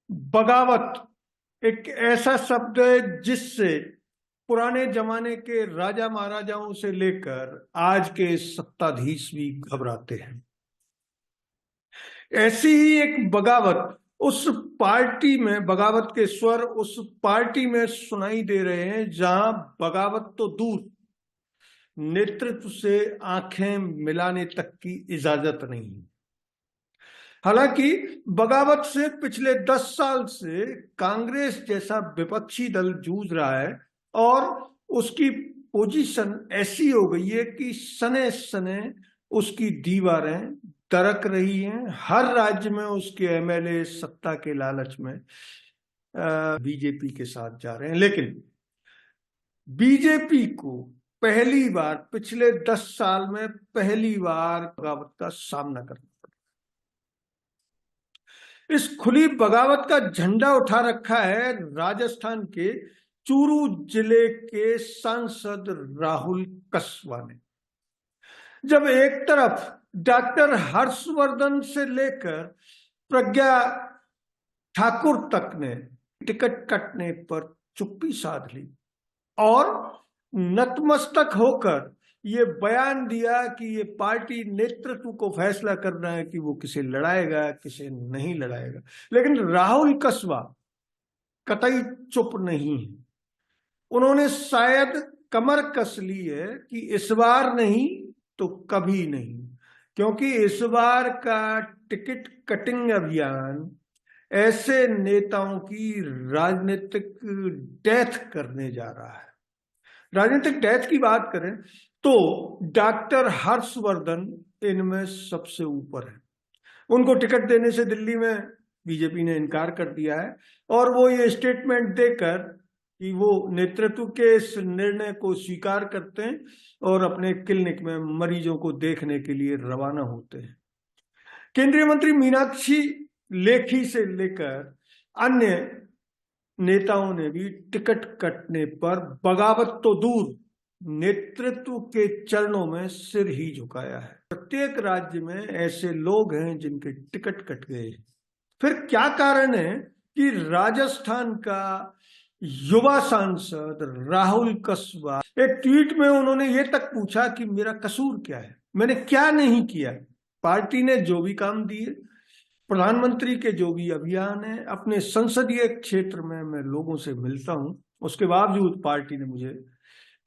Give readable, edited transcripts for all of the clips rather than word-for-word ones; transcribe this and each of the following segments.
बगावत एक ऐसा शब्द है जिससे पुराने जमाने के राजा महाराजाओं से लेकर आज के सत्ताधीश भी घबराते हैं। ऐसी ही एक बगावत उस पार्टी में, बगावत के स्वर उस पार्टी में सुनाई दे रहे हैं जहां बगावत तो दूर, नेतृत्व से आंखें मिलाने तक की इजाजत नहीं है। हालांकि बगावत से पिछले 10 साल से कांग्रेस जैसा विपक्षी दल जूझ रहा है और उसकी पोजीशन ऐसी हो गई है कि सने सने उसकी दीवारें दरक रही हैं। हर राज्य में उसके एमएलए सत्ता के लालच में बीजेपी के साथ जा रहे हैं। लेकिन बीजेपी को पहली बार, पिछले 10 साल में पहली बार बगावत का सामना करना पड़ा। इस खुली बगावत का झंडा उठा रखा है राजस्थान के चूरू जिले के सांसद राहुल कसवा ने। जब एक तरफ डॉक्टर हर्षवर्धन से लेकर प्रज्ञा ठाकुर तक ने टिकट कटने पर चुप्पी साध ली और नतमस्तक होकर ये बयान दिया कि ये पार्टी नेतृत्व को फैसला करना है कि वो किसे लड़ाएगा किसे नहीं लड़ाएगा, लेकिन राहुल कसवा कतई चुप नहीं है। उन्होंने शायद कमर कस ली है कि इस बार नहीं तो कभी नहीं, क्योंकि इस बार का टिकट कटिंग अभियान ऐसे नेताओं की राजनीतिक डेथ करने जा रहा है। राजनीतिक डेथ की बात करें तो डॉक्टर हर्षवर्धन इनमें सबसे ऊपर है। उनको टिकट देने से दिल्ली में बीजेपी ने इनकार कर दिया है और वो ये स्टेटमेंट देकर कि वो नेतृत्व के इस निर्णय को स्वीकार करते हैं और अपने क्लिनिक में मरीजों को देखने के लिए रवाना होते हैं। केंद्रीय मंत्री मीनाक्षी लेखी से लेकर अन्य नेताओं ने भी टिकट कटने पर बगावत तो दूर, नेतृत्व के चरणों में सिर ही झुकाया है। प्रत्येक राज्य में ऐसे लोग हैं जिनके टिकट कट गए। फिर क्या कारण है कि राजस्थान का युवा सांसद राहुल कसवा, एक ट्वीट में उन्होंने ये तक पूछा कि मेरा कसूर क्या है, मैंने क्या नहीं किया। पार्टी ने जो भी काम दिए, प्रधानमंत्री के जो भी अभियान है, अपने संसदीय क्षेत्र में मैं लोगों से मिलता हूं, उसके बावजूद पार्टी ने मुझे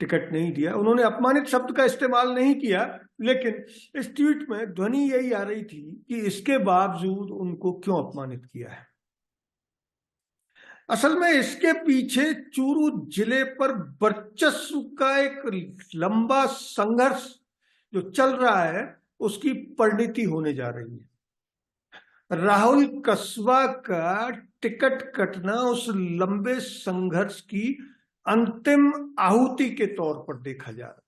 टिकट नहीं दिया। उन्होंने अपमानित शब्द का इस्तेमाल नहीं किया, लेकिन इस ट्वीट में ध्वनि यही आ रही थी कि इसके बावजूद उनको क्यों अपमानित किया है। असल में इसके पीछे चूरू जिले पर वर्चस्व का एक लंबा संघर्ष जो चल रहा है, उसकी परिणति होने जा रही है। राहुल कसवा का टिकट कटना उस लंबे संघर्ष की अंतिम आहुति के तौर पर देखा जा रहा है।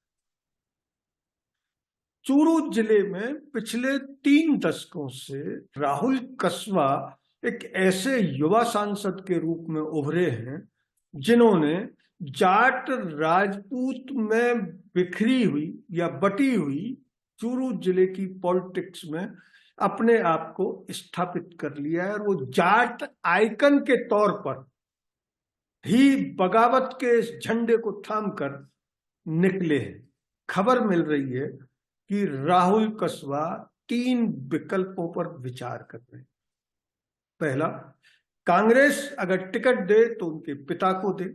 चूरू जिले में पिछले 3 दशकों से राहुल कसवा एक ऐसे युवा सांसद के रूप में उभरे हैं जिन्होंने जाट राजपूत में बिखरी हुई या बटी हुई चूरू जिले की पॉलिटिक्स में अपने आप को स्थापित कर लिया है और वो जाट आइकन के तौर पर ही बगावत के इस झंडे को थामकर निकले हैं। खबर मिल रही है कि राहुल कसवा 3 विकल्पों पर विचार कर रहे हैं। पहला, कांग्रेस अगर टिकट दे तो उनके पिता को दे।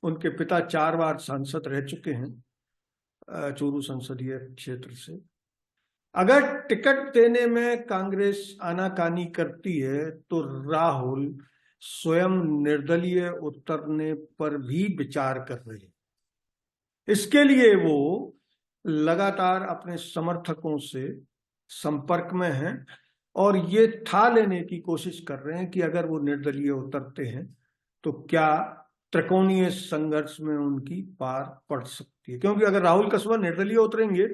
उनके पिता 4 बार सांसद रह चुके हैं चूरू संसदीय क्षेत्र से। अगर टिकट देने में कांग्रेस आनाकानी करती है तो राहुल स्वयं निर्दलीय उतरने पर भी विचार कर रहे हैं। इसके लिए वो लगातार अपने समर्थकों से संपर्क में हैं और ये था लेने की कोशिश कर रहे हैं कि अगर वो निर्दलीय उतरते हैं तो क्या त्रिकोणीय संघर्ष में उनकी पार पड़ सकती है। क्योंकि अगर राहुल कसवा निर्दलीय उतरेंगे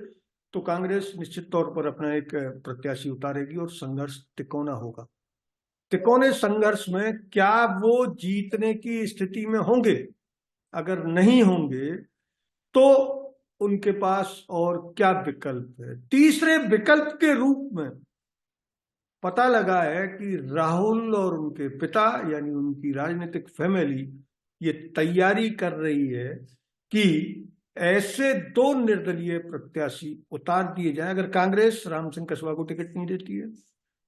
तो कांग्रेस निश्चित तौर पर अपना एक प्रत्याशी उतारेगी और संघर्ष तिकोना होगा। तिकोने संघर्ष में क्या वो जीतने की स्थिति में होंगे? अगर नहीं होंगे तो उनके पास और क्या विकल्प है? तीसरे विकल्प के रूप में पता लगा है कि राहुल और उनके पिता यानी उनकी राजनीतिक फैमिली ये तैयारी कर रही है कि ऐसे 2 निर्दलीय प्रत्याशी उतार दिए जाएं अगर कांग्रेस राम सिंह कसवा को टिकट नहीं देती है।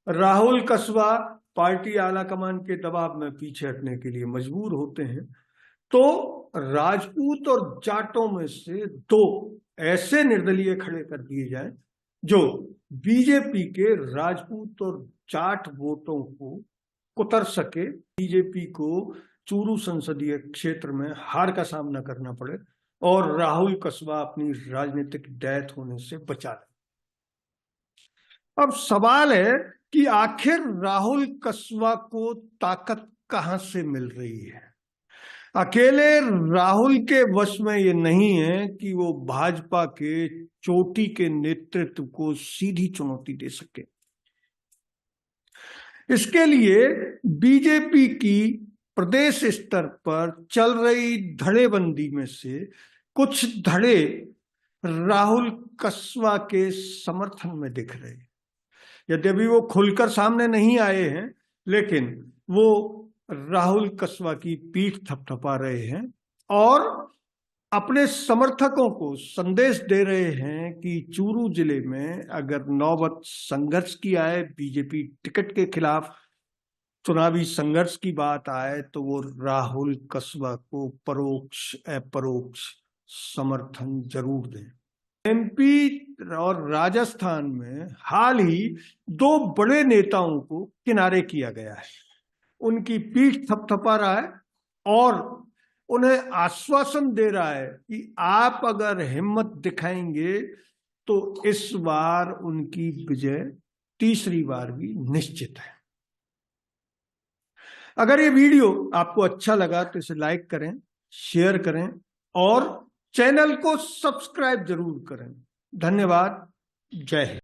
राहुल कसवा पार्टी आलाकमान के दबाव में पीछे हटने के लिए मजबूर होते हैं, तो राजपूत और जाटों में से 2 ऐसे निर्दलीय खड़े कर दिए जाएं जो बीजेपी के राजपूत और जाट वोटों को कुतर सके, बीजेपी को चूरू संसदीय क्षेत्र में हार का सामना करना पड़े और राहुल कसवा अपनी राजनीतिक डेथ होने से बचा ले। अब सवाल है कि आखिर राहुल कसवा को ताकत कहां से मिल रही है। अकेले राहुल के वश में ये नहीं है कि वो भाजपा के चोटी के नेतृत्व को सीधी चुनौती दे सके। इसके लिए बीजेपी की प्रदेश स्तर पर चल रही धड़ेबंदी में से कुछ धड़े राहुल कसवा के समर्थन में दिख रहे हैं। यद्यपि वो खुलकर सामने नहीं आए हैं, लेकिन वो राहुल कसवा की पीठ थपथपा रहे हैं और अपने समर्थकों को संदेश दे रहे हैं कि चूरू जिले में अगर नौबत संघर्ष की आए, बीजेपी टिकट के खिलाफ चुनावी संघर्ष की बात आए, तो वो राहुल कसवा को परोक्ष अपरोक्ष समर्थन जरूर दें। एमपी और राजस्थान में हाल ही 2 बड़े नेताओं को किनारे किया गया है, उनकी पीठ थपथपा रहा है और उन्हें आश्वासन दे रहा है कि आप अगर हिम्मत दिखाएंगे तो इस बार उनकी विजय तीसरी बार भी निश्चित है। अगर ये वीडियो आपको अच्छा लगा तो इसे लाइक करें, शेयर करें और चैनल को सब्सक्राइब जरूर करें। धन्यवाद। जय हिंद।